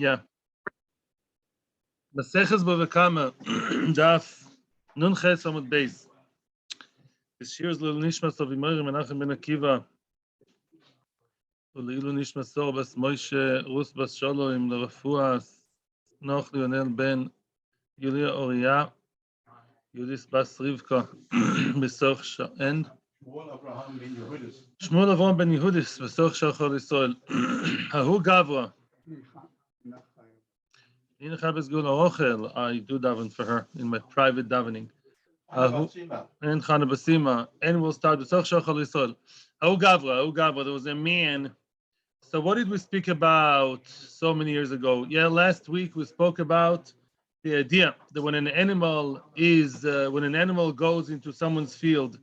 Yeah. Maseches Bava Kama, Daf Nun Ches Amud Beis. This Shiur is Lil Nishmas of Imorim Menachem Ben Akiva. Uleilu Nishmas Sor Bas Moshe Rus Bas Shalom L'Refuas Noch Lionel Ben Yulia Oriya Yudis Bas Rivka Besoch and Shmuel Avram Ben Yehudis Besoch Shachol Yisrael Hahu Gavra. I do daven for her in my private davening. And Chana Basima. And we'll start with Soch Shachal Yisrael. Oh Gavra, there was a man. So what did we speak about so many years ago? Yeah, last week we spoke about the idea that when an animal goes into someone's field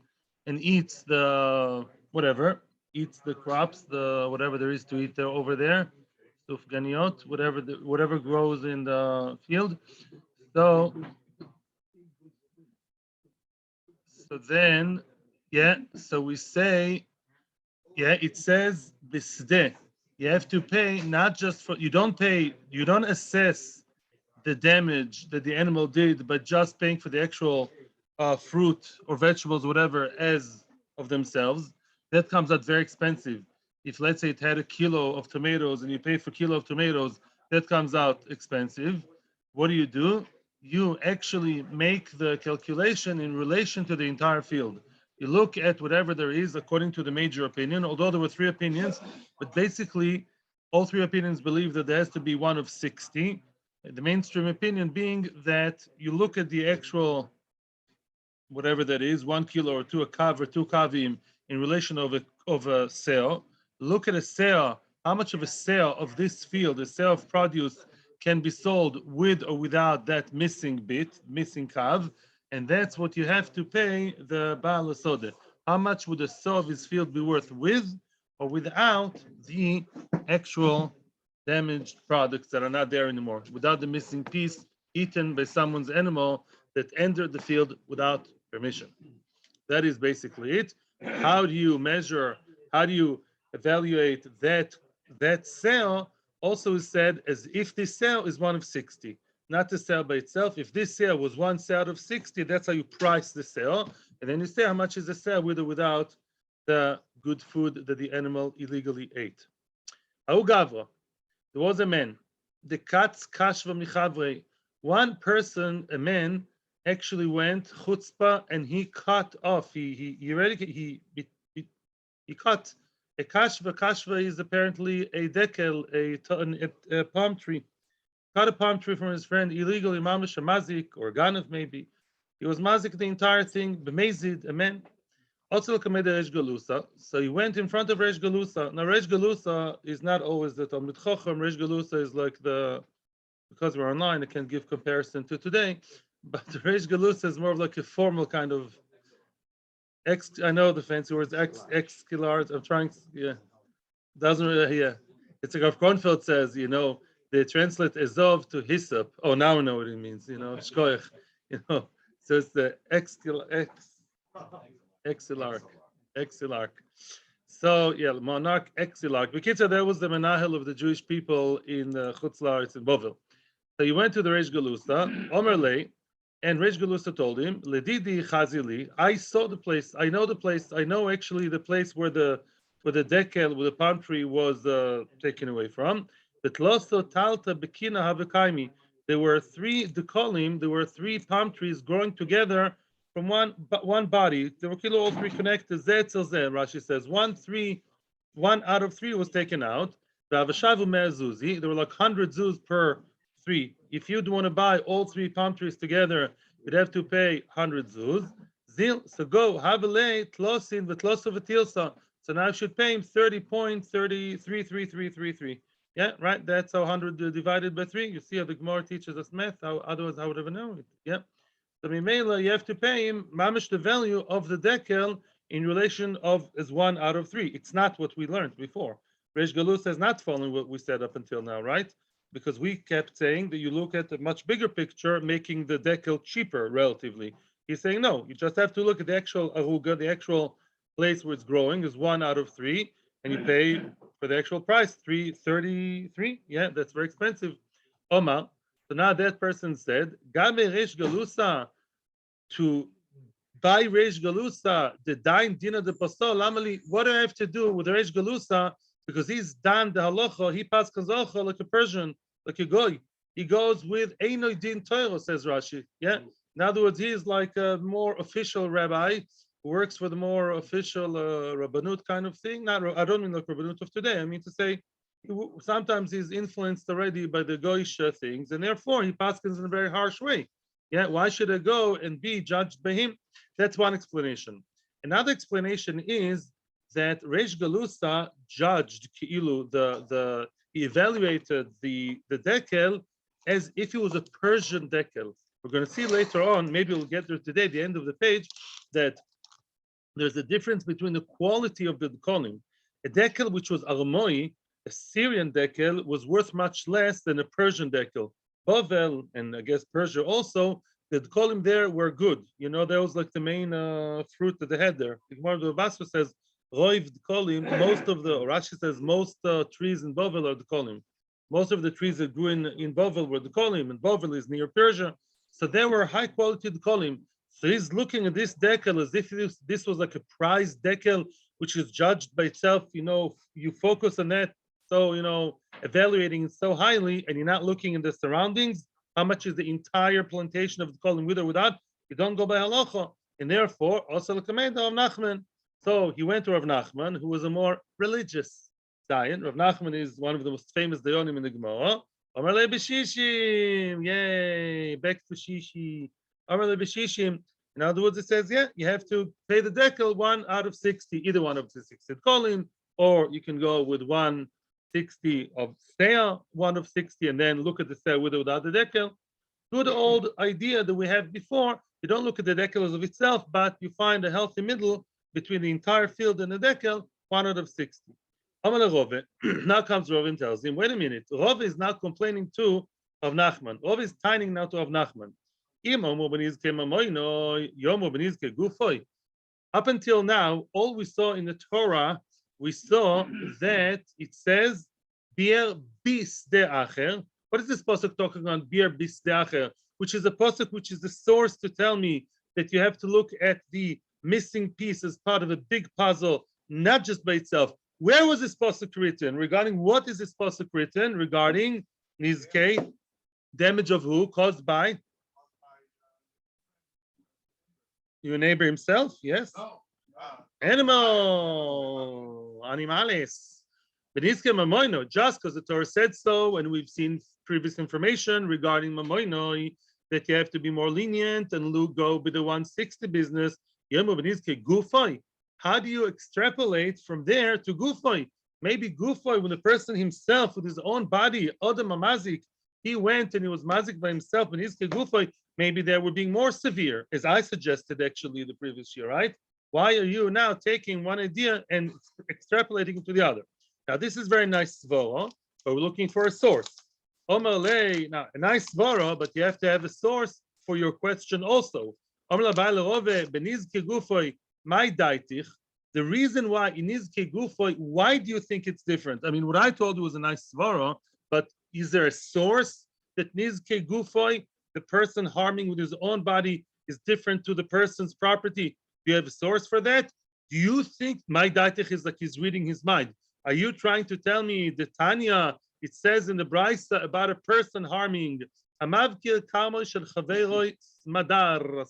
and eats the crops, the whatever there is to eat there over there, sufganiot, whatever grows in the field. So then, so we say, it says BSD. You have to pay not just for, you don't assess the damage that the animal did, but just paying for the actual fruit or vegetables, whatever, as of themselves. That comes out very expensive. If let's say it had a kilo of tomatoes and you pay for a kilo of tomatoes, that comes out expensive. What do? You actually make the calculation in relation to the entire field. You look at whatever there is according to the major opinion, although there were three opinions, but basically all three opinions believe that there has to be one of 60. The mainstream opinion being that you look at the actual, whatever that is, 1 kilo or two, a kav or two kavim in relation of a sale. Look at a sale, how much of a sale of this field, a sale of produce can be sold with or without that missing kav, and that's what you have to pay the Baal Sodeh. How much would a sale of his field be worth with or without the actual damaged products that are not there anymore, without the missing piece eaten by someone's animal that entered the field without permission? That is basically it. How do you measure, how do you evaluate that sale? Also is said as if this sale is one of 60, not the sale by itself. If this sale was one sale out of 60, that's how you price the sale. And then you say how much is the sale with or without the good food that the animal illegally ate. Au Gavra, there was a man, the katz kashva michavre. One person, a man, actually went chutzpah and he cut off. He cut a kashva. Kashva is apparently a dekel, a palm tree. Cut a palm tree from his friend illegally, mamash a mazik or ganav maybe. He was mazik the entire thing. B'mezid, a man. Also, Resh Galusa. So he went in front of Resh Galusa. Now, Resh Galusa is not always the Talmid Chacham. Resh Galusa is like because we're online, I can't give comparison to today, but Resh Galusa is more of like a formal kind of I know the fancy words, excilart. I'm trying, doesn't really, It's like Rav Kronfeld says, they translate Ezov to Hyssop. Oh, now I know what it means, Shkoich, So it's the exilarch. So monarch exilarch. Bekitza, that was the menahel of the Jewish people in Chutz La'aretz in Bovel. So he went to the Reish Galusa, Omer Lei, and Reish Galusa told him, Ledidi Chazili, I saw the place, I know the place, I know actually the place where the dekel, where the palm tree was taken away from. Betloso Talta Bekina Havekaimi. There were three dekolim, there were three palm trees growing together from one body. They were all three connected. Rashi says 1 out of 3 was taken out. There were like 100 zuz per 3. If you'd want to buy all 3 palm trees together, you'd have to pay 100 zuz. So go havelei tlosin v'tloso v'tilsa. So now I should pay him 30.333333. Yeah, right. That's how 100 divided by 3. You see how the Gemara teaches us math. Otherwise, I would ever know it. Yeah. So Mimela, you have to pay him mamish the value of the dekel in relation as 1 out of 3. It's not what we learned before. Reish Galus is not following what we said up until now, right? Because we kept saying that you look at a much bigger picture, making the dekel cheaper relatively. He's saying no, you just have to look at the actual aruga, the actual place where it's growing is 1 out of 3, and you pay for the actual price 3.33. Yeah, that's very expensive. Omar. So now that person said, Gabe Resh Galusa, to buy Resh Galusa, the Dain Dina de Pasol, Lamali, what do I have to do with Resh Galusa? Because he's Dan the halacha, he passes halacha like a Persian, like a goy. He goes with Einoy Din Torah, says Rashi. Yeah. In other words, he is like a more official rabbi who works for the more official rabbanut kind of thing. Not, I don't mean like rabbanut of today. I mean to say, sometimes he's influenced already by the goyish things, and therefore he passes in a very harsh way. Yeah. Why should I go and be judged by him? That's one explanation. Another explanation is that Reish Galusa judged Ki'ilu, he evaluated the dekel as if it was a Persian dekel. We're going to see later on, maybe we'll get there today, at the end of the page, that there's a difference between the quality of the dekolim. A dekel which was Armoi, a Syrian dekel, was worth much less than a Persian dekel. Bavel, and I guess Persia also, the dekolim there were good. You know, that was like the main fruit that they had there. The Gemara of Basra says, Roiv dekolim, most of the, Rashi says, most trees in Bavel are dekolim. Most of the trees that grew in Bavel were dekolim, and Bavel is near Persia. So they were high quality dekolim. So he's looking at this dekel as if this was like a prize dekel, which is judged by itself. You know, you focus on that, so, you know, evaluating it so highly, and you're not looking at the surroundings. How much is the entire plantation of the dekolim with or without? You don't go by halacha. And therefore, also the command of Nachman. So he went to Rav Nachman, who was a more religious Dayan. Rav Nachman is one of the most famous Dayanim in the Gemara. Amar le b'shishim, yay, back to shishi. Amar le b'shishim. In other words, it says, yeah, you have to pay the dekel 1 out of 60, either one of the 60 colin, or you can go with 160 of seah, 1 of 60, and then look at the seah with or without the dekel. Do the old idea that we had before. You don't look at the dekel as of itself, but you find a healthy middle between the entire field and the dekel, 1 out of 60. Now comes Rov and tells him, wait a minute, Rov is not complaining to Rav Nachman. Rov is tying now to Rav Nachman. Up until now, all we saw in the Torah, we saw that it says, Bir bis de acher. What is this pasuk talking on? Bir bis de acher, which is a pasuk which is the source to tell me that you have to look at the missing piece as part of a big puzzle, not just by itself. Where was this pasuk written? Regarding what is this pasuk written? Regarding nizkei, damage of who? Caused by your neighbor himself? Yes. Animal, animales. But nizkei mamoino, just because the Torah said so, and we've seen previous information regarding mamoino, that you have to be more lenient and go with the 160 business. How do you extrapolate from there to gufay? Maybe gufay, when the person himself, with his own body, Adam Amazik, he went and he was mazik by himself, and his gufay, maybe they were being more severe, as I suggested actually the previous year, right? Why are you now taking one idea and extrapolating it to the other? Now, this is very nice svara, but we're looking for a source. Now, a nice svara, but you have to have a source for your question also. The reason why in nizkei gufay, why do you think it's different? I mean, what I told you was a nice svara, but is there a source that nizkei gufay, the person harming with his own body, is different to the person's property? Do you have a source for that? Do you think my daitich is like he's reading his mind? Are you trying to tell me the Tanya, it says in the Brisa about a person harming Amavkir karma shel chaveroi smadar.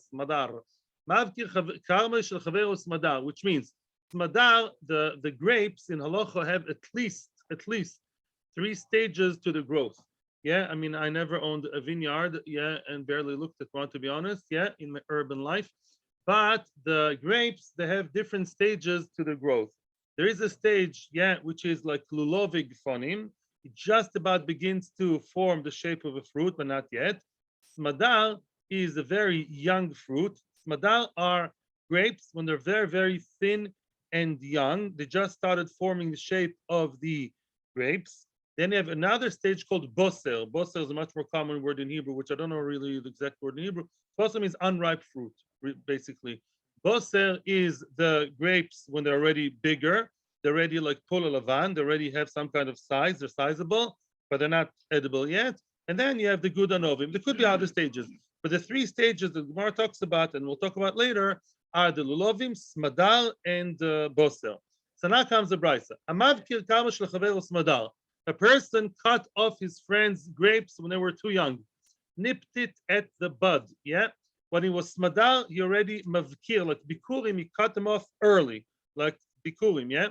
Mavkir karma shel chaveroi smadar, which means smadar, the grapes in halacha have at least 3 stages to the growth. Yeah, I mean, I never owned a vineyard, yeah, and barely looked at one, to be honest, yeah, in my urban life. But the grapes, they have different stages to the growth. There is a stage, yeah, which is like lulovig fonim. It just about begins to form the shape of a fruit, but not yet. Smadar is a very young fruit. Smadar are grapes when they're very, very thin and young. They just started forming the shape of the grapes. Then you have another stage called boser. Boser is a much more common word in Hebrew, which I don't know really the exact word in Hebrew. Boser means unripe fruit, basically. Boser is the grapes when they're already bigger. They're already like polo lavan. They already have some kind of size. They're sizable, but they're not edible yet. and then you have the good anovim. There could be other stages, but the three stages that Gemara talks about, and we'll talk about later, are the lulovim, smadal, and boser. So now comes the brisa. Amav kir kama shlechaveru smadal. A person cut off his friend's grapes when they were too young, nipped it at the bud. Yeah, when he was smadal, he already mavkir, like bikurim, he cut them off early, like bikurim. Yeah.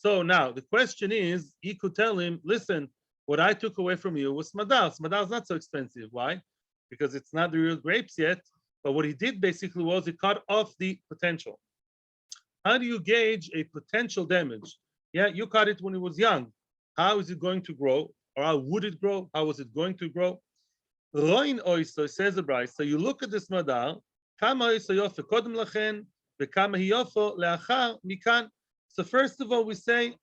So now the question is, he could tell him, listen, what I took away from you was smadal. Smadal is not so expensive. Why? Because it's not the real grapes yet. But what he did basically was he cut off the potential. How do you gauge a potential damage? Yeah, you cut it when it was young. How is it going to grow? Or how would it grow? How was it going to grow? Roin oiso, says the Bryce. So you look at this madal, kama oiso yofe kodem lachen, v'kama hiyofo leachar mikan. So first of all, we say,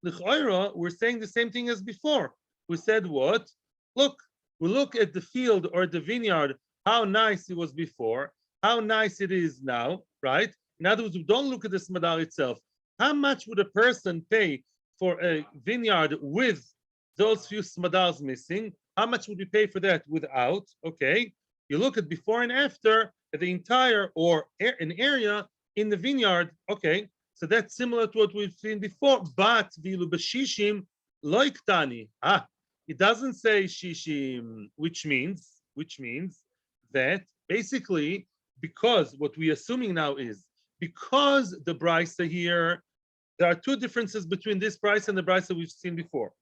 l'choira, we're saying the same thing as before. We said what? Look, we look at the field or the vineyard, how nice it was before, how nice it is now, right? In other words, we don't look at the smadal itself. How much would a person pay for a vineyard with those few smadals missing? How much would you pay for that without? Okay, you look at before and after the entire or an area in the vineyard. Okay, so that's similar to what we've seen before. But vilu b'shishim loik tani. It doesn't say shishim, which means that basically, because what we're assuming now is because the brisa here, there are two differences between this brisa and the brisa we've seen before.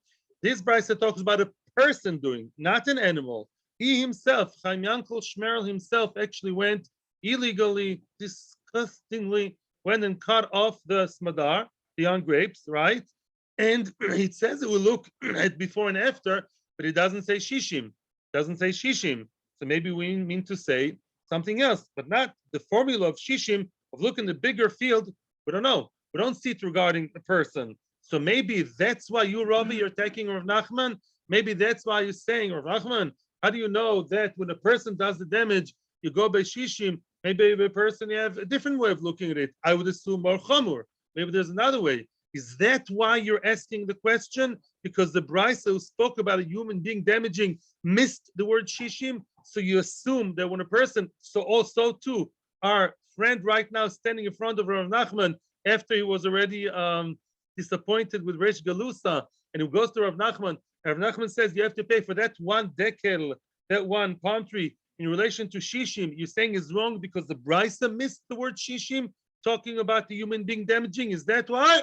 This brisa talks about a person doing, not an animal. He himself, Chaim Yankel Shmerel himself, actually went illegally, disgustingly, went and cut off the smadar, the young grapes, right? And it says it will look at before and after, but it doesn't say shishim. It doesn't say shishim. So maybe we mean to say something else, but not the formula of shishim, of looking the bigger field. We don't know. We don't see it regarding a person. So maybe that's why you, Rabbi, you're taking Rav Nachman. Maybe that's why you're saying, Rav Nachman, how do you know that when a person does the damage, you go by shishim? Maybe a person, you have a different way of looking at it. I would assume more chamur. Maybe there's another way. Is that why you're asking the question? Because the brisa who spoke about a human being damaging missed the word shishim? So you assume that when a person, so also too, our friend right now standing in front of Rav Nachman after he was already disappointed with Reish Galusa, and he goes to Rav Nachman says you have to pay for that one dekel, that one palm tree in relation to shishim. You're saying is wrong because the brisa missed the word shishim, talking about the human being damaging. Is that why?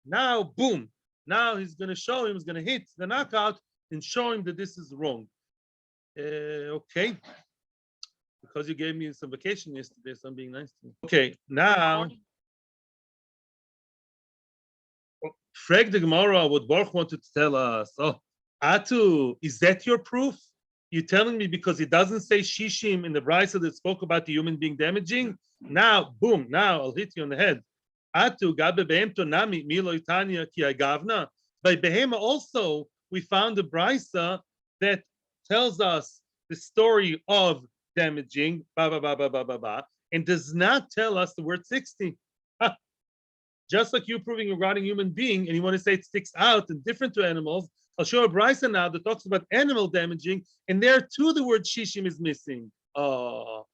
Now, boom. Now he's going to show him, he's going to hit the knockout and show him that this is wrong. Okay. Because you gave me some vacation yesterday, so I'm being nice to you. Okay, now. Frag the Gemara what Baruch wanted to tell us. Oh, Atu, is that your proof? You're telling me because it doesn't say shishim in the brisa that spoke about the human being damaging? Now, boom, now I'll hit you on the head. Atu gabe behemto nami milo itania ki agavna. By behema also, we found a brisa that tells us the story of damaging, and does not tell us the word 60. Just like you proving regarding human being, and you want to say it sticks out and different to animals, I'll show a brisa now that talks about animal damaging, and there too the word shishim is missing. So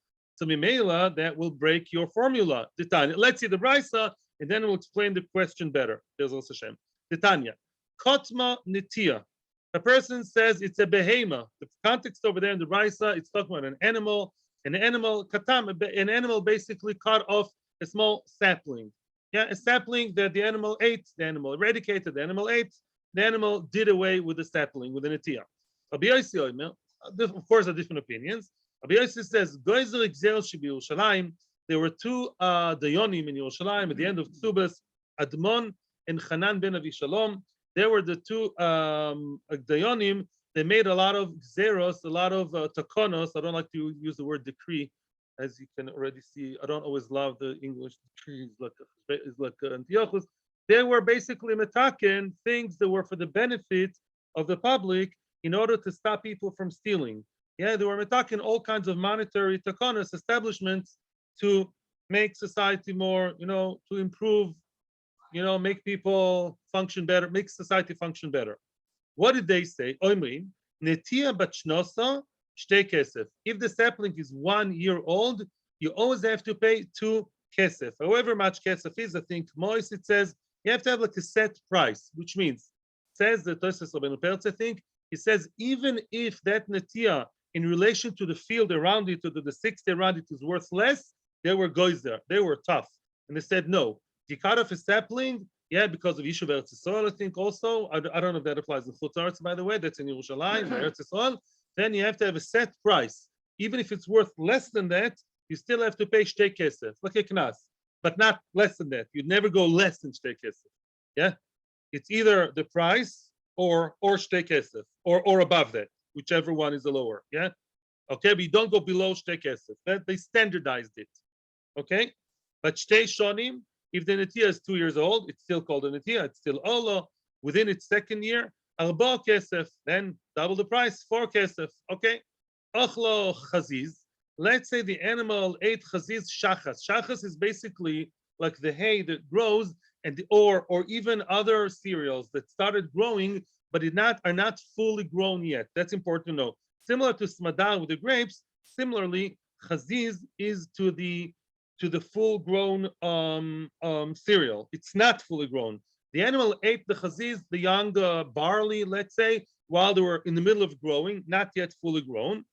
Mimela, that will break your formula. Titania. Let's see the brisa, and then we'll explain the question better. There's also Hashem. Titania. Kotma nitia. A person says it's a behema. The context over there in the brisa, it's talking about an animal. An animal, katam, an animal basically cut off a small sapling. Yeah, a sapling that the animal ate, the animal eradicated, the animal ate, the animal did away with the sapling, with the netia. Of course, there are different opinions. Rabbi Yossi says, there were two dayonim in Yerushalayim at the end of Ksubas, Admon and Hanan ben Avishalom. They were the two dayonim. They made a lot of xeros, a lot of takonos. I don't like to use the word decree, as you can already see. I don't always love the English decree. It's like Antiochus. They were basically metaken, things that were for the benefit of the public in order to stop people from stealing. Yeah, they were metaken all kinds of monetary takonos establishments to make society more, to improve, make people function better, make society function better. What did they say? Omrim, Netia bachnosa shtei kesef. If the sapling is 1 year old, you always have to pay 2 kesef. However much kesef is, I think Mois it says you have to have like a set price, which means says the Tosfos Rabbeinu Pertz, I think he says even if that netia in relation to the field around it, to the 60 around it is worth less, there were guys there. They were tough. And they said, no, you cut off a sapling, yeah, because of Yishuv Eretz Yisrael, I think also. I don't know if that applies in Chutz Aretz, by the way. That's in Yerushalayim, Eretz Yisrael. Then you have to have a set price. Even if it's worth less than that, you still have to pay shtei kesef, like a knas, but not less than that. You'd never go less than shtei kesef. Yeah, it's either the price or shtei kesef, or above that, whichever one is the lower. Yeah, okay, but you don't go below shtei kesef. That they standardized it. Okay, but shtei shonim, if the netia is 2 years old, it's still called a netia. It's still olo. Within its second year, arba kesef, then double the price, 4 kesef. Okay, achlo chaziz. Let's say the animal ate chaziz shachas. Shachas is basically like the hay that grows, and or even other cereals that started growing but are not fully grown yet. That's important to know. Similar to smadar with the grapes, similarly, chaziz is to the full-grown cereal. It's not fully grown. The animal ate the chaziz, the young barley, let's say, while they were in the middle of growing, not yet fully grown.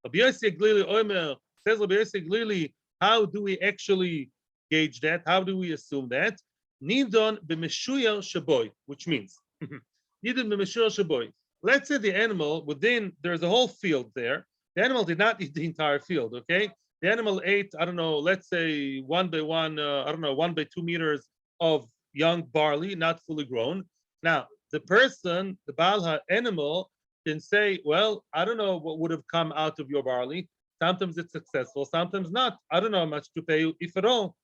Rabbi Yossi Glili Omer says, Rabbi Yossi Glili, how do we actually gauge that? How do we assume that? Nidon b'meshuyar shaboy, which means nidon b'meshuyar shaboy. Let's say the animal there's a whole field there. The animal did not eat the entire field. Okay, the animal ate, I don't know, let's say 1 by 1, 1 by 2 meters of young barley, not fully grown. Now the person, the Baal animal, can say, well, I don't know what would have come out of your barley. Sometimes it's successful, sometimes not. I don't know how much to pay you, if at all.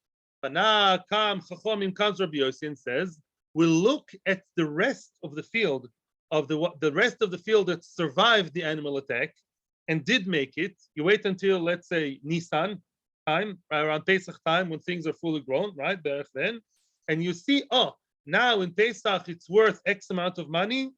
But now Chachomim comes Rabbi Yossi and says, we'll look at the rest of the field, of the rest of the field that survived the animal attack and did make it. You wait until, let's say, Nisan time, around Pesach time, when things are fully grown, right, then, and you see, oh, now in Pesach it's worth X amount of money.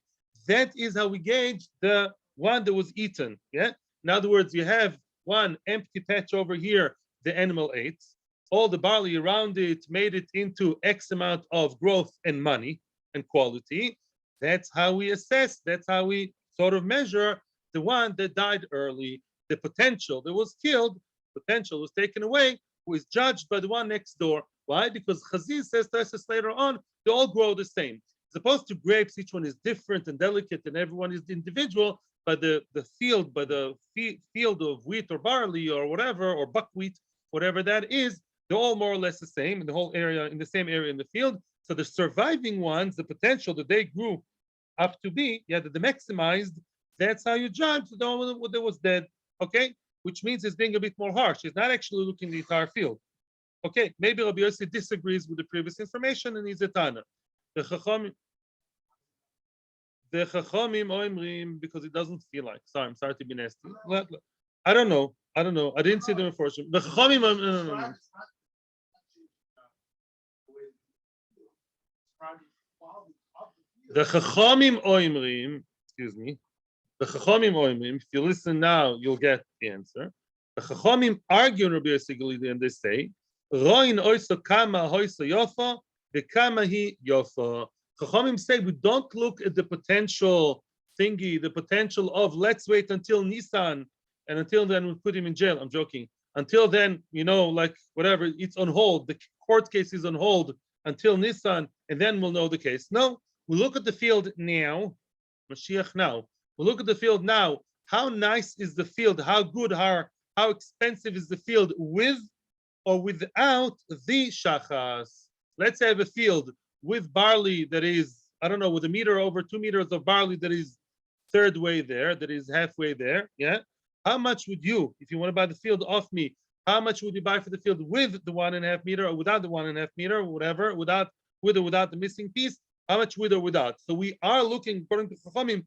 That is how we gauge the one that was eaten. Yeah. In other words, you have one empty patch over here, the animal ate. All the barley around it made it into X amount of growth and money and quality. That's how we assess. That's how we sort of measure the one that died early. The potential that was killed, potential was taken away, was judged by the one next door. Why? Because Chaziz says to us later on, they all grow the same. As opposed to grapes, each one is different and delicate, and everyone is individual. But the field of wheat or barley or whatever, or buckwheat, whatever that is, they're all more or less the same in the whole area, in the same area in the field. So the surviving ones, the potential that they grew up to be, that they maximized, that's how you judge the one that was dead. Okay, which means it's being a bit more harsh. It's not actually looking at the entire field. Okay, maybe Rabbi Yossi disagrees with the previous information and he's a Tana. The Chachamim Oimrim, because it doesn't feel like. Sorry, I'm sorry to be nasty. I don't know. I didn't see them unfortunately. The Chachamim no. The Chachamim Oimrim, excuse me. The Chachamim Oimrim, if you listen now, you'll get the answer. The Chachamim argue in Rabbi Yossi Galili and they say, Roin oiso kama hoiso yofa, the kama hi yofa. Chachamim say we don't look at the potential thingy, the potential of let's wait until Nisan, and until then we'll put him in jail. I'm joking. Until then, like whatever, it's on hold. The court case is on hold until Nisan, and then we'll know the case. No, we look at the field now, Mashiach now. We look at the field now. How nice is the field? How good, how expensive is the field with or without the shachas? Let's have a field with barley that is, I don't know, with a meter over 2 meters of barley that is third way there, that is halfway there. Yeah. How much would you, if you want to buy the field off me, how much would you buy for the field with the 1.5 meter or without the 1.5 meter or whatever, with or without the missing piece? How much with or without? So we are looking, according to Chachamim,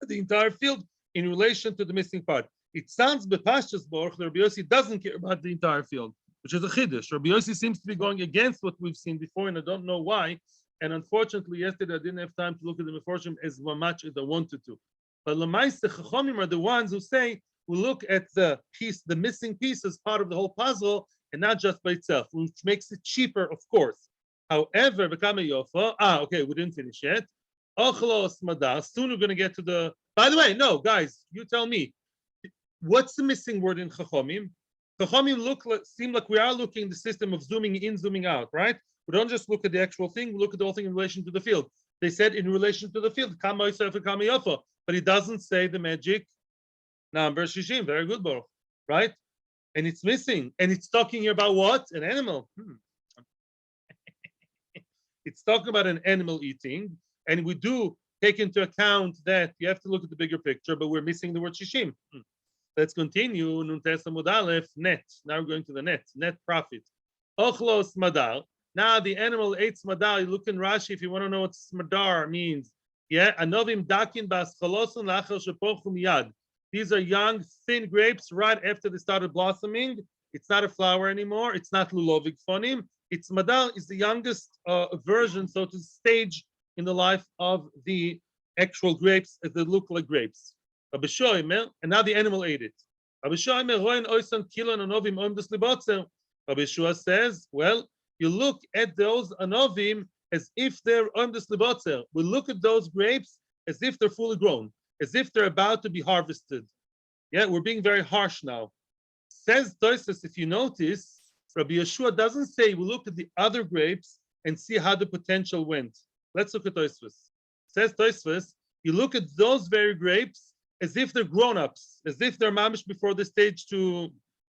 at the entire field in relation to the missing part. It sounds bepashas Baruch that Rabbi Yossi doesn't care about the entire field, which is a chiddush. Rabbi Yossi seems to be going against what we've seen before, and I don't know why. And unfortunately, yesterday I didn't have time to look at the Meforshim as much as I wanted to. But Lamaisa Chachomim are the ones who say we look at the piece, the missing piece, as part of the whole puzzle and not just by itself, which makes it cheaper, of course. However, Bava Kama, okay, we didn't finish yet. Ochlos Madar. Soon we're going to get to the. By the way, no, guys, you tell me. What's the missing word in Chachomim? Chachomim seem like we are looking at the system of zooming in, zooming out, right? We don't just look at the actual thing, we look at the whole thing in relation to the field. They said in relation to the field, Kama Yosef Kama Yofa, but it doesn't say the magic number Shishim. Very good, Baruch, right? And it's missing. And it's talking here about what? An animal. It's talking about an animal eating. And we do take into account that you have to look at the bigger picture, but we're missing the word Shishim. Let's continue. Nuntes Amud Aleph, net. Now we're going to the net profit. Ochlos Madar. Now the animal ate smadar. You look in Rashi if you want to know what smadar means. Yeah, anovim dakin ba'aschalosun lachar shepochu miyad. These are young, thin grapes right after they started blossoming. It's not a flower anymore. It's not lulovik fonim. It's madar is the youngest version, so to stage in the life of the actual grapes that look like grapes. And now the animal ate it. Rabbi Shua says, well, you look at those anovim as if they're omdes libotzer. We look at those grapes as if they're fully grown, as if they're about to be harvested. Yeah, we're being very harsh now. Says Tosfos, if you notice, Rabbi Yeshua doesn't say we look at the other grapes and see how the potential went. Let's look at Tosfos. Says Tosfos, you look at those very grapes as if they're grown-ups, as if they're mamish before the stage to,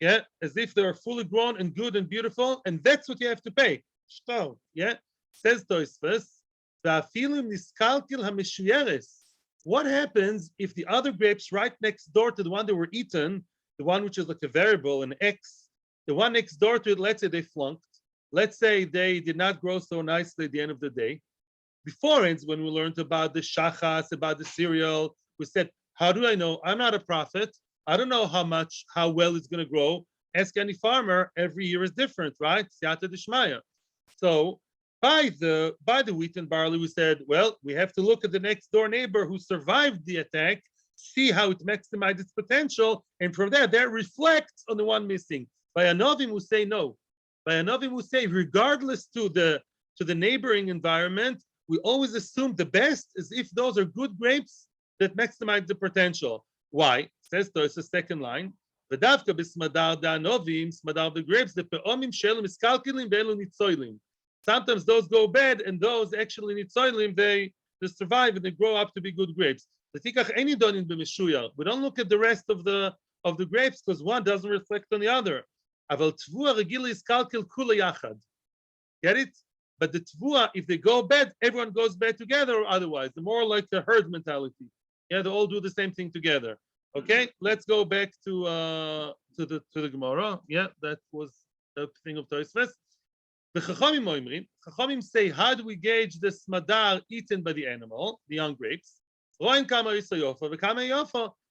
yeah, as if they're fully grown and good and beautiful, and that's what you have to pay. Shtar, yeah, says Tosfos, what happens if the other grapes right next door to the one that were eaten, the one which is like a variable, an X, the one next door to it, let's say they flunked, let's say they did not grow so nicely at the end of the day. Before, when we learned about the shachas, about the cereal, we said, how do I know? I'm not a prophet. I don't know how well it's going to grow. Ask any farmer. Every year is different, right? Siyata d'shmaya. So by the wheat and barley, we said, well, we have to look at the next door neighbor who survived the attack, see how it maximized its potential, and from that reflects on the one missing. By anovim, who say no. By anovim, who say, regardless to the neighboring environment, we always assume the best as if those are good grapes that maximize the potential. Why? Says to us the second line. V'davka b'smadar da'anovim, smadar the grapes, the pe'omim shelim iskalkilim ve'elu nitzoilim. Sometimes those go bad, and those actually nitzoilim, they survive and they grow up to be good grapes. We don't look at the rest of the grapes because one doesn't reflect on the other. Get it? But the tvua, if they go bad, everyone goes bad together, or otherwise. They're more like the herd mentality. Yeah, they all do the same thing together. Okay, let's go back to the Gemara. Yeah, that was the thing of Tosfos. The Chachamim say, how do we gauge the smadar eaten by the animal, the young grapes?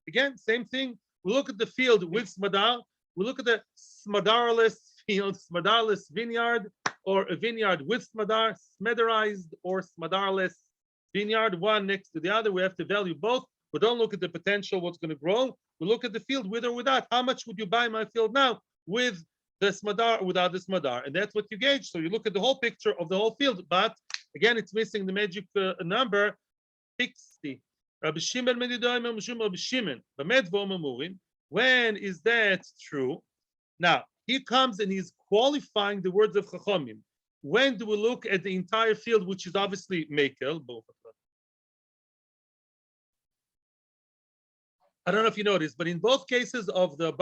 Again, same thing. We look at the field with smadar. We look at the smadarless field, smadarless vineyard, or a vineyard with smadar, smadarized or smadarless vineyard, one next to the other. We have to value both. We don't look at the potential, what's going to grow. We look at the field with or without. How much would you buy my field now with the smadar or without the smadar? And that's what you gauge. So you look at the whole picture of the whole field. But again, it's missing the magic number 60. Rabbi Shimon Rabbi Shimon. When is that true? Now, he comes and he's qualifying the words of Chachamim. When do we look at the entire field, which is obviously Mekel, both of them? I don't know if you noticed, but in both cases of the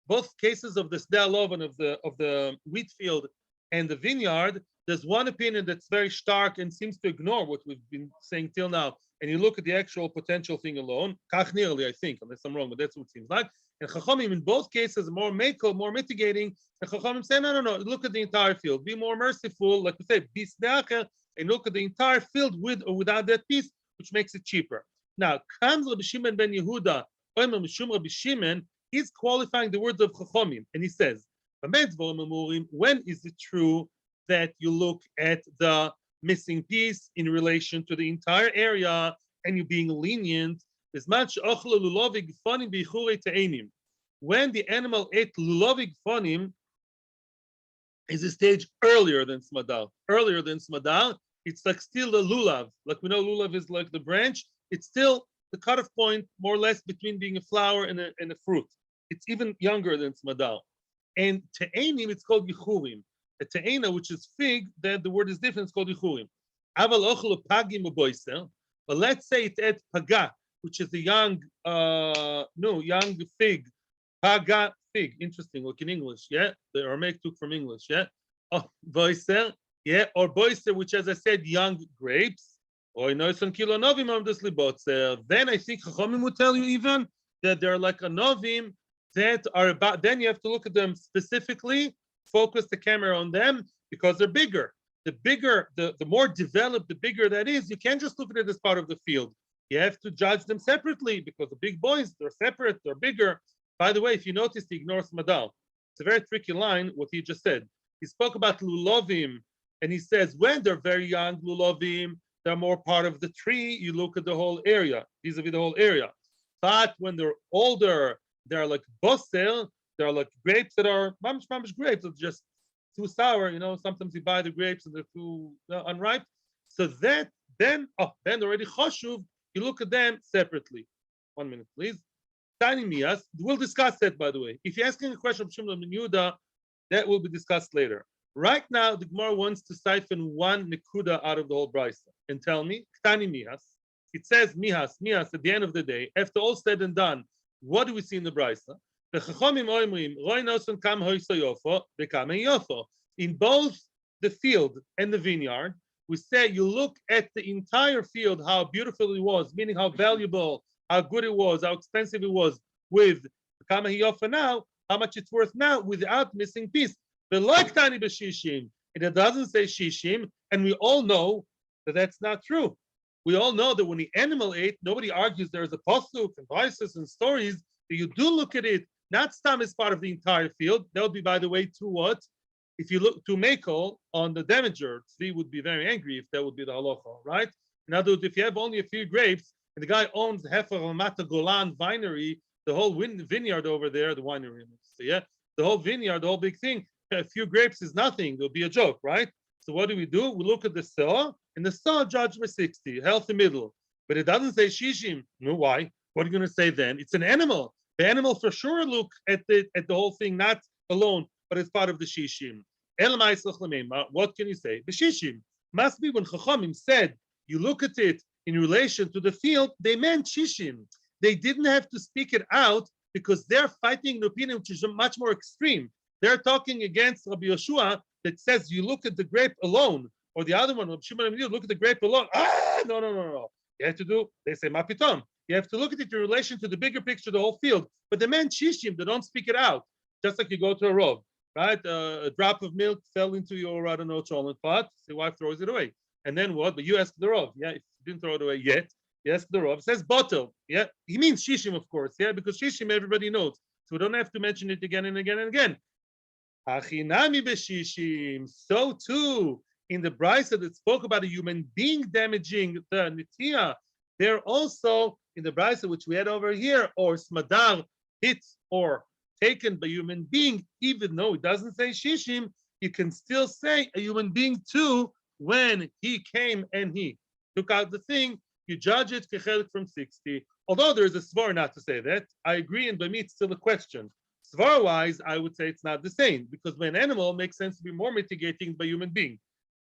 Sdei Lov and of the wheat field and the vineyard, there's one opinion that's very stark and seems to ignore what we've been saying till now. And you look at the actual potential thing alone, kach nearly, I think, unless I'm wrong, but that's what it seems like. And Chachamim in both cases more mekel, more mitigating. And Chachamim say, no, look at the entire field. Be more merciful, like we say, BSD Shiur, and look at the entire field with or without that piece, which makes it cheaper. Now, comes Rabbi Shimon ben Yehuda, Rabbi Shimon, he's qualifying the words of Chachamim, and he says, when is it true that you look at the missing piece in relation to the entire area and you're being lenient? When the animal ate lulovig fonim, is a stage earlier than smadal. Earlier than smadal, it's like still a lulav. Like we know, lulav is like the branch. It's still the cutoff point, more or less, between being a flower and a fruit. It's even younger than smadal. And te'enim, it's called yichurim. A te'ena, which is fig, that the word is different, it's called yichurim. Aval ochlu pagim uboisel. But let's say it's at paga, which is a young, young fig. Paga fig. Interesting, like in English, yeah? The Aramaic took from English, yeah? Oh, boiser, yeah? Or boiser, which, as I said, young grapes. Or then I think Chachamim will tell you even that they're like a novim that are about, then you have to look at them specifically, focus the camera on them because they're bigger. The bigger, the more developed, the bigger that is, you can't just look at it as part of the field. You have to judge them separately because the big boys, they're separate, they're bigger. By the way, if you notice, he ignores Madal. It's a very tricky line, what he just said. He spoke about lulovim, and he says, when they're very young, lulovim, they're more part of the tree, you look at the whole area, vis-a-vis the whole area. But when they're older, they're like bosel, they're like grapes that are mamish grapes, it's just too sour, sometimes you buy the grapes and they're too unripe. So that, then already choshuv, you look at them separately. 1 minute, please. Tiny Mias, we'll discuss that, by the way. If you're asking a question of Shimon ben Yehuda, that will be discussed later. Right now, the Gemara wants to siphon one nekuda out of the whole brisa and tell me, Tiny Mias. It says Mihas at the end of the day. After all said and done, what do we see in the brisa? In both the field and the vineyard, we say you look at the entire field, how beautiful it was, meaning how valuable, how good it was, how expensive it was, with Kama Hiyofa now, how much it's worth now, without missing piece. But like Tani B'Shishim, and it doesn't say Shishim, and we all know that that's not true. We all know that when the animal ate, nobody argues there's a pasuk and vices and stories, that you do look at it, not stam as part of the entire field. That would be, by the way, to what? If you look to Mako on the damager, Tzvi would be very angry if that would be the halacha, right? In other words, if you have only a few grapes, and the guy owns half of a Mata Golan winery, the whole vineyard over there, the winery, so yeah, the whole vineyard, the whole big thing, a few grapes is nothing. It'll be a joke, right? So what do? We look at the saw, and the saw judged by 60, healthy middle. But it doesn't say shishim. No, why? What are you going to say then? It's an animal. The animal for sure look at the whole thing, not alone, but it's part of the shishim. What can you say? The shishim must be when Chachamim said you look at it in relation to the field, they meant shishim. They didn't have to speak it out because they're fighting an opinion which is much more extreme. They're talking against Rabbi Yeshua that says you look at the grape alone, or the other one, Rabbi Shimon ben Yehuda, look at the grape alone. No. You have to do, they say, mapitom. You have to look at it in relation to the bigger picture, the whole field. But the men shishim, they don't speak it out. Just like you go to a rov, right? A drop of milk fell into your, I don't know, chocolate pot. The wife throws it away. And then what? But you ask the rov. Yeah, if you didn't throw it away yet, you ask the rov. It says bottle. Yeah, he means shishim, of course. Yeah, because shishim everybody knows. So we don't have to mention it again and again and again. Hachinami b'shishim. So too, in the brisa that spoke about a human being damaging the nitiyah, they're also in the brisa which we had over here, or smadar hit or taken by human being, even though it doesn't say shishim, you can still say a human being too when he came and he took out the thing. You judge it kechelik from 60. Although there is a svar not to say that, I agree, and by me it's still a question. Svar-wise, I would say it's not the same, because by an animal it makes sense to be more mitigating by human being.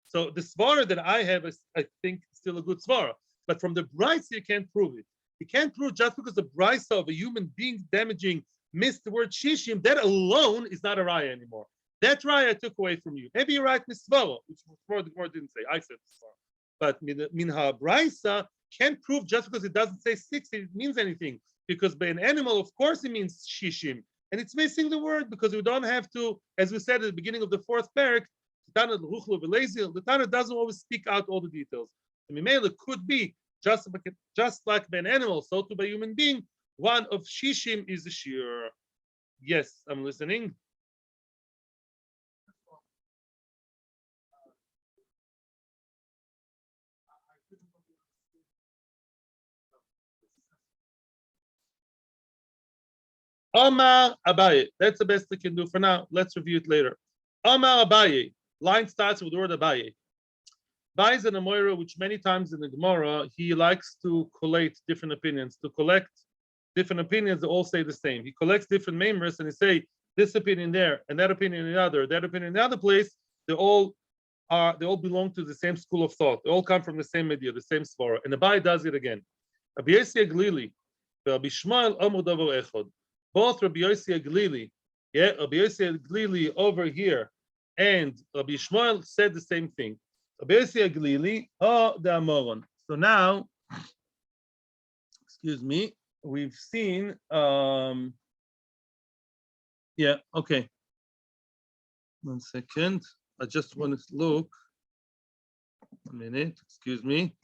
So the svara that I have is, I think, still a good svara. But from the brisa, you can't prove it. You can't prove just because the brisa of a human being damaging missed the word shishim, that alone is not a raya anymore. That raya I took away from you. Maybe you're right, misvara, which the Gemara didn't say. I said svara. But minha brisa can't prove just because it doesn't say 60, it means anything. Because by an animal, of course, it means shishim. And it's missing the word because we don't have to, as we said at the beginning of the fourth parak, the Tana doesn't always speak out all the details. The Mimela could be just like by an animal, so too by a human being, one of shishim is a shiur. Yes, I'm listening. Omar Abaye. That's the best we can do for now. Let's review it later. Omar Abaye. Line starts with the word Abaye. Abaye is an Amoira, which many times in the Gemara, he likes to collate different opinions, to collect different opinions that all say the same. He collects different members and he say this opinion there and that opinion in the other, that opinion in the other place. They all belong to the same school of thought. They all come from the same idea, the same svara. And Abaye does it again. Rabbi Yossi Aglili, Rabbi Shmuel Amud Echad. Both Rabbi Yossi Aglili, Rabbi Yossi Aglili over here, and Rabbi Shmuel said the same thing. Rabbi Yossi Aglili, the Amoron. So now, excuse me, we've seen, okay. 1 second. I just want to look. 1 minute, excuse me.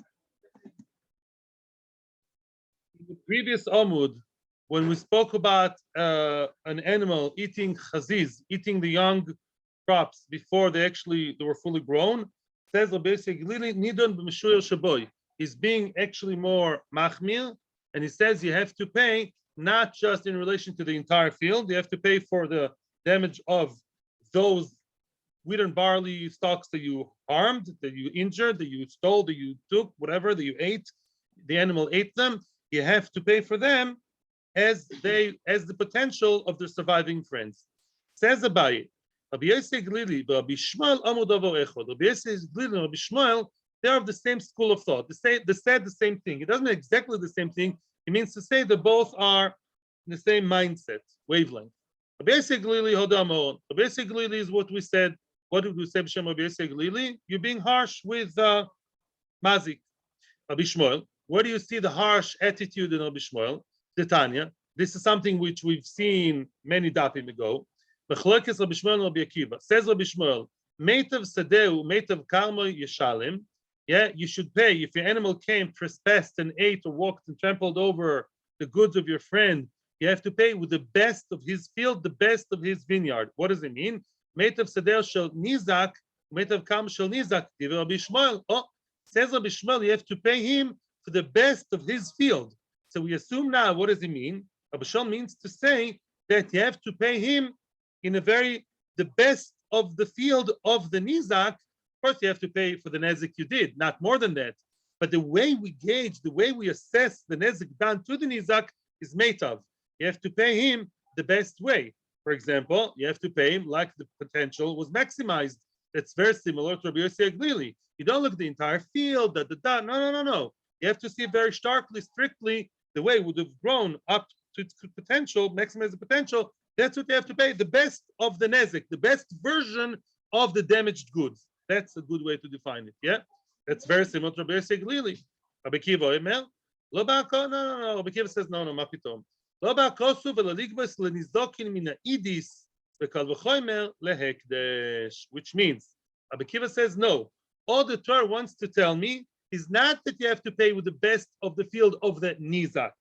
In the previous Amud, when we spoke about an animal eating chaziz, eating the young crops before they were fully grown, says basically nidon b'meshuyah shaboy. He's being actually more machmir, and he says you have to pay not just in relation to the entire field. You have to pay for the damage of those wheat and barley stalks that you harmed, that you injured, that you stole, that you took, whatever, that you ate. The animal ate them. You have to pay for them as the potential of their surviving friends. Says Abaye, Rabbi Yossi Glili, Rabbi Shmuel Amud Echad. Rabbi Yossi Glili and Rabbi Shmuel, they're of the same school of thought. They said the same thing. It doesn't mean exactly the same thing. It means to say that both are in the same mindset, wavelength. Rabbi Yossi Glili Hodamon. Rabbi Yossi Glili is what we said. What did we say, B'Shem Rabbi Yossi Glili? You're being harsh with Mazik. Rabbi Shmuel, where do you see the harsh attitude in Rabbi Shmuel? Tanya. This is something which we've seen many dapim ago. B'chlokes Rabbi Shmuel and Rabbi Akiva. Says Rabbi Shmuel, Meitav Sadeu, Meitav Karma Yeshalim. Yeah, you should pay. If your animal came, trespassed, and ate or walked and trampled over the goods of your friend, you have to pay with the best of his field, the best of his vineyard. What does it mean? Meitav Sadeu shel Nizak, Meitav Karma shel Nizak. Rabbi Shmuel. Says Rabbi Shmuel, you have to pay him for the best of his field. So we assume now, what does it mean? Rabbi Shmuel means to say that you have to pay him in the best of the field of the Nizak. Of course, you have to pay for the Nezik you did, not more than that. But the way we gauge, the way we assess the Nezik done to the Nizak is Meitav. You have to pay him the best way. For example, you have to pay him like the potential was maximized. That's very similar to Rabbi Yossi Aglili. You don't look at the entire field, no. You have to see very starkly, strictly, the way it would have grown up to its potential, maximize the potential. That's what you have to pay. The best of the nezik, the best version of the damaged goods. That's a good way to define it. Yeah, that's very similar to Rabbi Yossi Aglili. Rabbi Kiva, no. Rabbi Kiva says no, mapitom. Lo ba'kosu v'laligbas lenizokin mina idis v'kal v'choymer lehekdesh. Which means, Rabbi Kiva says no. All the Torah wants to tell me is not that you have to pay with the best of the field of the Nizak.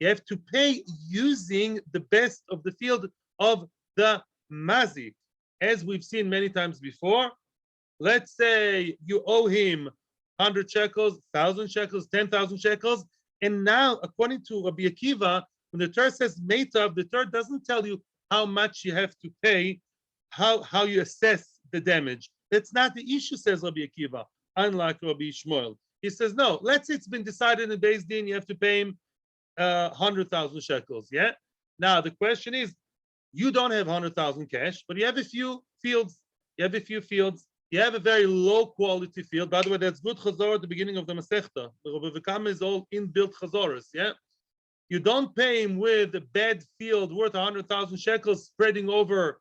You have to pay using the best of the field of the Mazik. As we've seen many times before, let's say you owe him 100 shekels, 1,000 shekels, 10,000 shekels. And now, according to Rabbi Akiva, when the Torah says Meitav, the Torah doesn't tell you how much you have to pay, how you assess the damage. That's not the issue, says Rabbi Akiva, unlike Rabbi Shmuel. He says, no, let's say it's been decided in BSD, you have to pay him 100,000 shekels, yeah? Now, the question is, you don't have 100,000 cash, but you have a few fields. You have a very low quality field. By the way, that's good chazor at the beginning of the Masechta. The Bava Kama is all inbuilt chazoras, yeah? You don't pay him with a bad field worth 100,000 shekels spreading over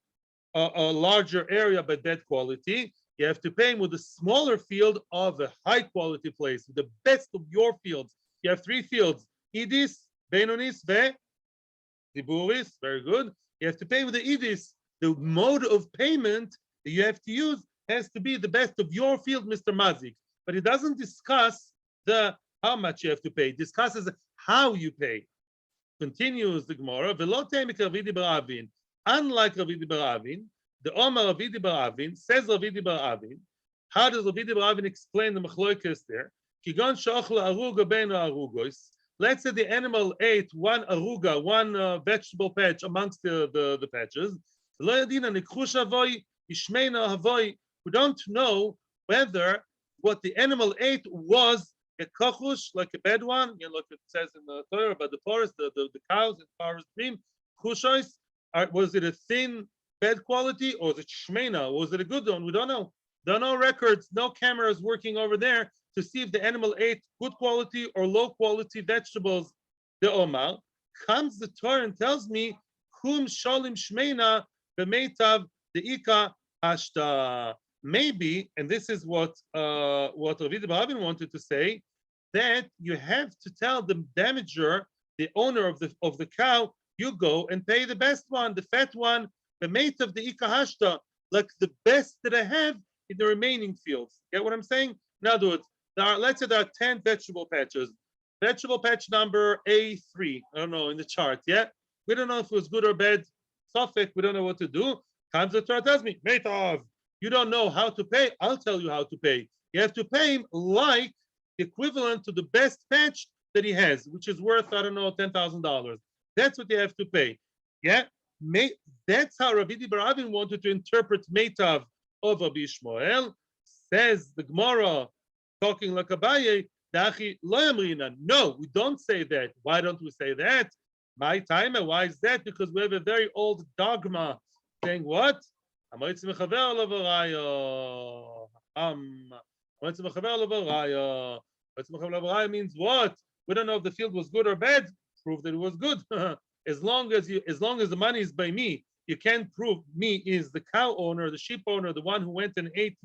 a larger area but bad quality. You have to pay him with a smaller field of a high quality place, the best of your fields. You have 3 fields, Idis, Benonis, Ve, Diburis, very good. You have to pay with the Idis. The mode of payment that you have to use has to be the best of your field, Mr. Mazik. But it doesn't discuss how much you have to pay. It discusses how you pay. Continues the Gemara, unlike Ravidi Baravin, the Omar Ravidi Baravin says Ravidi Baravin. How does Ravidi Baravin explain the machloikas there? Kigon shachla aruga beinu arugos. Let's say the animal ate one aruga, one vegetable patch amongst the patches. We don't know whether what the animal ate was a kachush, like a bad one. You know, like it says in the Torah about the forest, the cows in forest stream. Chushos, was it a thin, bad quality, or was it shmena? Was it a good one? We don't know. There are no records, no cameras working over there to see if the animal ate good quality or low quality vegetables. The Omar comes the Torah and tells me, "Kum shalim shmeina b'meitav deika hashta." Maybe, and this is what Ravidi Barabin wanted to say, that you have to tell the damager, the owner of the cow, you go and pay the best one, the fat one, b'meitav deika hashta, like the best that I have in the remaining fields. Get what I'm saying? In other words, let's say there are 10 vegetable patches. Vegetable patch number A3, I don't know, in the chart, yeah? We don't know if it was good or bad. Suffolk, we don't know what to do. Comes the Torah tells me, Meitav, you don't know how to pay, I'll tell you how to pay. You have to pay him like the equivalent to the best patch that he has, which is worth, I don't know, $10,000. That's what you have to pay. Yeah? That's how Ravidi Barabin wanted to interpret Meitav of Rabbi Shmuel. Says the Gemara, talking like Abaye, no, we don't say that. Why don't we say that? My time, why is that? Because we have a very old dogma saying what? Means what? We don't know if the field was good or bad. Prove that it was good. as long as the money is by me, you can't prove me is the cow owner, the sheep owner, the one who went and ate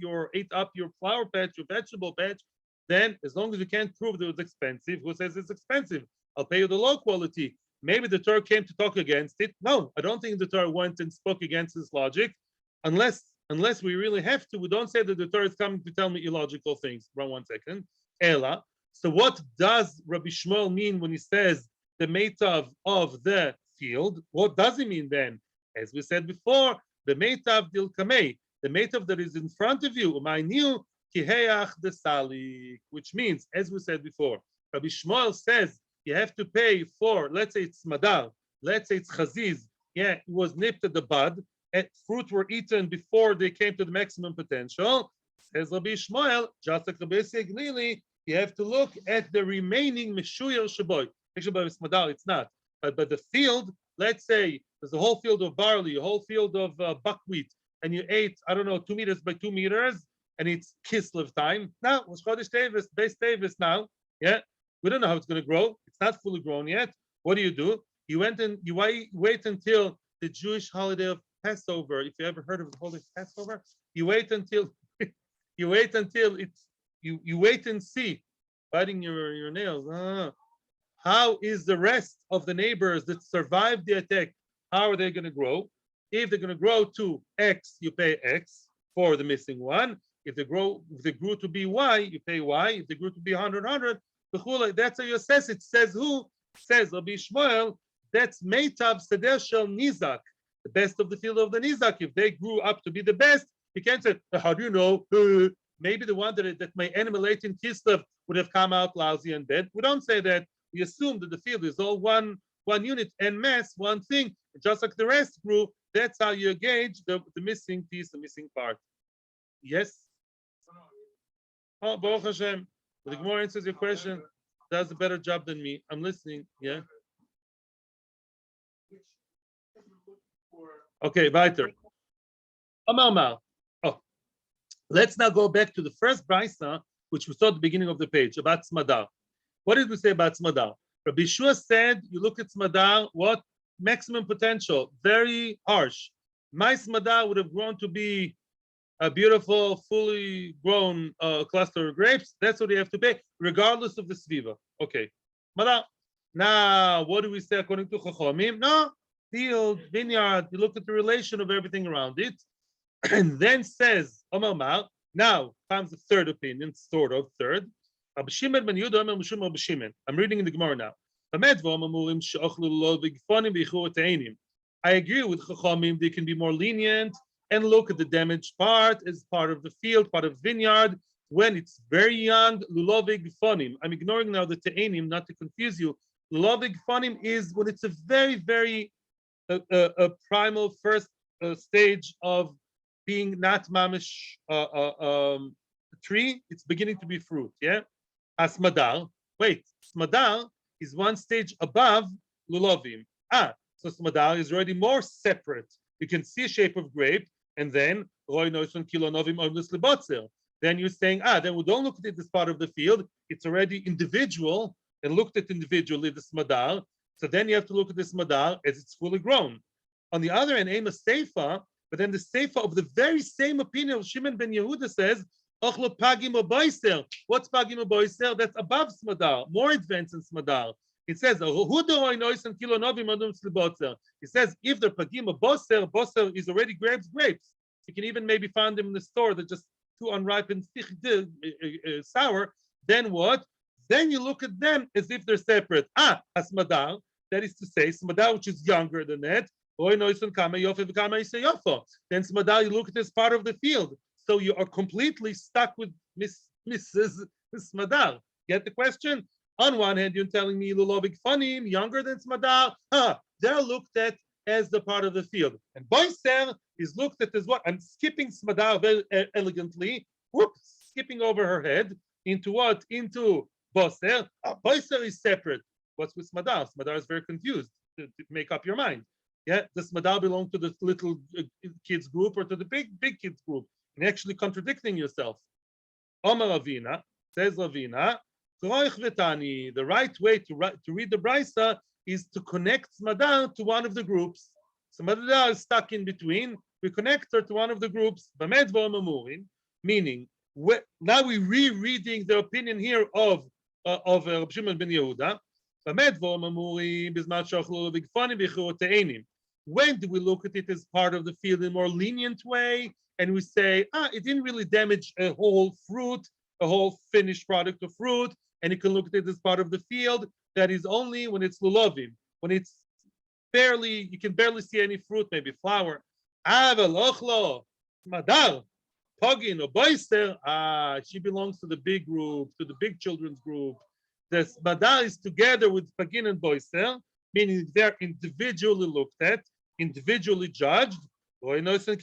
up your flower patch, your vegetable patch. Then, as long as you can't prove that it was expensive, who says it's expensive? I'll pay you the low quality. Maybe the Torah came to talk against it. No, I don't think the Torah went and spoke against this logic, unless we really have to. We don't say that the Torah is coming to tell me illogical things. Run 1 second. Ella. So what does Rabbi Shmuel mean when he says the meitav of the field? What does he mean then? As we said before, the meitav dil kamei, the meitav that is in front of you, my new kiheach de salik, which means, as we said before, Rabbi Shmuel says you have to pay for, let's say it's madar, let's say it's chaziz, yeah, it was nipped at the bud, and fruit were eaten before they came to the maximum potential. Says Rabbi Shmuel, just like Rabbi Glili, you have to look at the remaining meshuyer shaboy. Actually, it's madar, it's not. But the field, let's say there's a whole field of barley, a whole field of buckwheat, and you ate, I don't know, 2 meters by 2 meters, and it's Kislev time. Now, it's Chodesh Tevis, base Tevis now. Yeah, we don't know how it's going to grow. It's not fully grown yet. What do? You went and you wait until the Jewish holiday of Passover. If you ever heard of the holiday of Passover, you wait until you wait and see, biting your nails. How is the rest of the neighbors that survived the attack? How are they going to grow? If they're going to grow to X, you pay X for the missing one. If they grew to be Y, you pay Y. If they grew to be 100, that's how you assess it. Says who? Says Rabbi Shmuel. That's Meitav Seder Shel Nizak, the best of the field of the Nizak. If they grew up to be the best, you can't say, how do you know? Maybe the one that my animal ate in Kislev would have come out lousy and dead. We don't say that. We assume that the field is all one unit and mass, one thing. Just like the rest grew, that's how you gauge the missing piece, the missing part. Yes? Oh, Baruch Hashem. The Gemara answers your question. Does a better job than me. I'm listening. Yeah. Okay, weiter. Oh, let's now go back to the first brisa, which we saw at the beginning of the page, about Smadar. What did we say about Smadar? Rabbi Shua said, you look at Smadar, what? Maximum potential, very harsh. My Smadar would have grown to be a beautiful, fully grown cluster of grapes. That's what you have to pay, regardless of the Sviva. Okay. Smadar. Now, what do we say according to Chachomim? No, field, vineyard, you look at the relation of everything around it. And then says, Omar Mar, now comes the third opinion, sort of third. I'm reading in the Gemara now. I agree with Chachamim, they can be more lenient and look at the damaged part as part of the field, part of vineyard. when it's very young, lulovig fonim. I'm ignoring now the te'enim, not to confuse you. Lulovig fonim is when it's a very, very primal first stage of being not mamish tree. It's beginning to be fruit. Yeah. Asmadal. Wait, smadal is one stage above lulovim. So smadal is already more separate. You can see a shape of grape, and then roy noison kilonovim omlis lebotzer. Then you're saying, then we don't look at it as part of the field. It's already individual and looked at individually, the smadal. So then you have to look at the smadal as it's fully grown. On the other hand, aim a seifa, but then the seifa of the very same opinion of Shimon ben Yehuda says, Ochlo pagim o boiser. What's pagim o boiser? That's above smadal, more advanced than smadal. It says, it says, if the pagim o boser is already grapes. You can even maybe find them in the store. They're just too unripened, sour. Then what? Then you look at them as if they're separate. Asmadal, that is to say, smadal, which is younger than that. Then smadal, you look at this part of the field. So you are completely stuck with Mrs. Smadal. Get the question? On one hand, you're telling me lulovik fanim, younger than smadal. They're looked at as the part of the field. And boiser is looked at as what? I'm skipping smadal very elegantly. Whoops, skipping over her head into what? Into boiser. Boiser is separate. What's with smadal? Smadal is very confused. To make up your mind. Yeah, does smadal belong to the little kids group or to the big kids group? And actually contradicting yourself. Omar Ravina, says Ravina, the right way to read the Brisa is to connect smadal to one of the groups. Smadal is stuck in between. We connect her to one of the groups. Meaning, now we're rereading the opinion here of Reb Shimon ben Yehuda. When do we look at it as part of the field in a more lenient way? And we say, it didn't really damage a whole fruit, a whole finished product of fruit, and you can look at it as part of the field. That is only when it's lulovim, when it's barely, you can barely see any fruit, maybe flower. Madar, Pogin or Boister, she belongs to the big group, to the big children's group. The Madar is together with Pagin and Boister, meaning they're individually looked at, individually judged. Then we say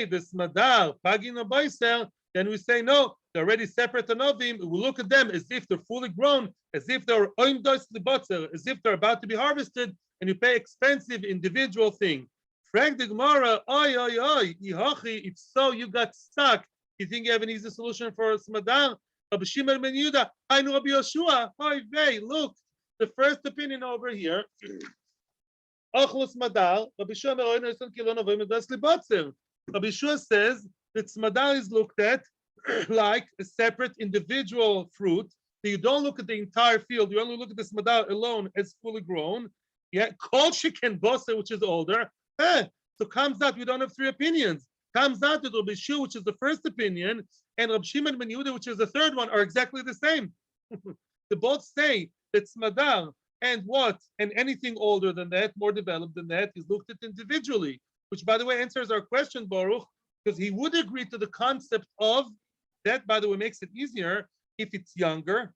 the smadar, pagin or boiser. Then we say no, they're already separate anovim. We look at them as if they're fully grown, as if they're oimdos libotzer, as if they're about to be harvested, and you pay expensive individual thing. Frank the Gemara, it's so you got stuck. You think you have an easy solution for smadar? Rabbi Shimon ben Yehuda, I know Rabbi Yoshua. Look, the first opinion over here. Rabbi Shua says that smadal is looked at like a separate individual fruit. So you don't look at the entire field. You only look at the smadal alone as fully grown. Yeah, kol shiken boser, which is older. So comes out we don't have three opinions. Comes out that Rabbi Shua, which is the first opinion, and Rabbi Shimon ben Yehuda, which is the third one, are exactly the same. They both say that smadal and what? And anything older than that, more developed than that, is looked at individually, which, by the way, answers our question, Baruch, because he would agree to the concept of that, by the way, makes it easier if it's younger,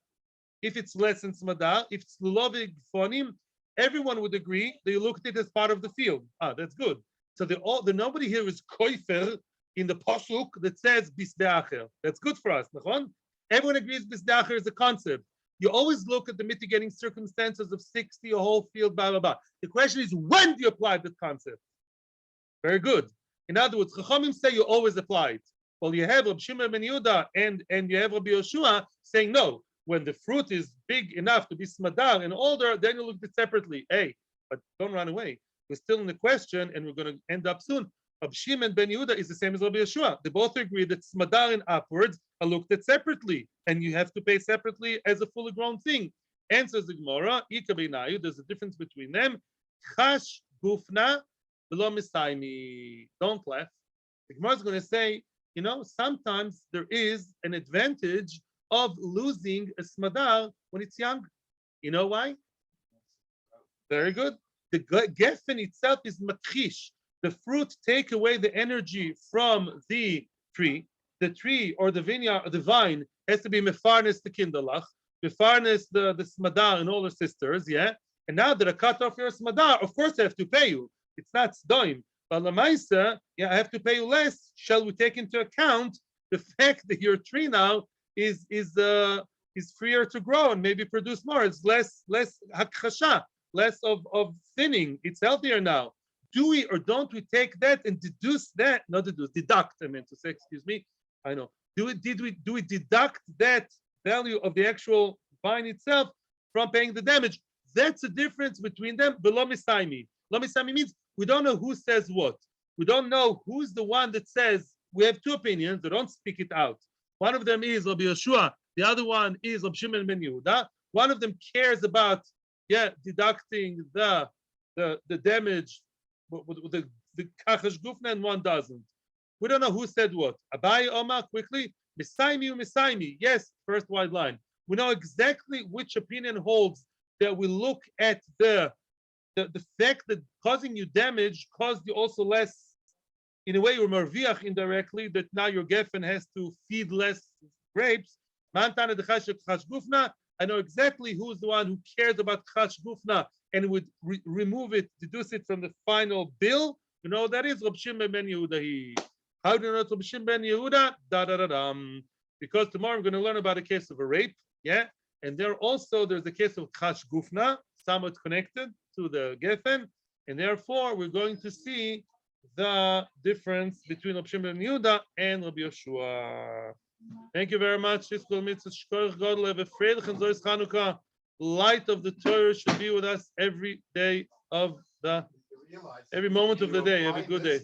if it's less than smadal, if it's lulovig fonim, everyone would agree that you look at it as part of the field. That's good. So the nobody here is koifer in the pasuk that says bisdeacher. That's good for us, nachon? Everyone agrees bisdeacher is a concept. You always look at the mitigating circumstances of 60, a whole field, blah, blah, blah. The question is, when do you apply that concept? Very good. In other words, Chachamim say you always apply it. Well, you have Rabbi Shimon ben Yehuda and you have Rabbi Yoshua saying, no, when the fruit is big enough to be smadar and older, then you look at it separately. Hey, but don't run away. We're still in the question, and we're going to end up soon. Rabbi Shimon ben Yehuda is the same as Rabbi Yoshua. They both agree that smadar and upwards are looked at separately, and you have to pay separately as a fully grown thing. Answers the Gemara, there's a difference between them. Chash gufna v'lo misaymi. Don't laugh. The Gemara is going to say, sometimes there is an advantage of losing a smadar when it's young. You know why? Very good. The geffen itself is matchish. The fruit take away the energy from the tree. the tree or the vineyard or the vine has to be mefarnes the kindalach, mefarnes the smadar and all the sisters, yeah. And now that I cut off your smadar, of course I have to pay you. It's not sdoim. But lamaisa, yeah, I have to pay you less. Shall we take into account the fact that your tree now is freer to grow and maybe produce more? It's less hakhasha, less of thinning. It's healthier now. Do we or don't we take that and deduce that? Not deduce, deduct. I meant to say, excuse me. I know. Do we deduct that value of the actual vine itself from paying the damage? That's the difference between them. Below misaimi. Below misaimi means we don't know who says what. We don't know who's the one that says. We have two opinions. They don't speak it out. One of them is Rabbi Yeshua. The other one is Rabbi Shimon ben Yehuda. One of them cares about deducting the damage, the kachash gufna, and one doesn't. We don't know who said what. Abai Omar, quickly. Misaimi. Yes, first wide line. We know exactly which opinion holds that we look at the fact that causing you damage caused you also less. In a way, you're marviach indirectly, that now your geffen has to feed less grapes. I know exactly who's the one who cares about chash gufna and would remove it, deduce it from the final bill. You know that is Reb Shimon ben Yehuda. How do you know it's Reb Shimon ben Yehuda? Because tomorrow I'm going to learn about a case of a rape. Yeah, and there's a case of chash gufna, somewhat connected to the geffen, and therefore we're going to see the difference between Reb Shimon ben Yehuda and Rabbi Yeshua. Thank you very much. Have a freilich and Zois Chanukah. Light of the Torah should be with us every day of every moment of the day. Have a good day.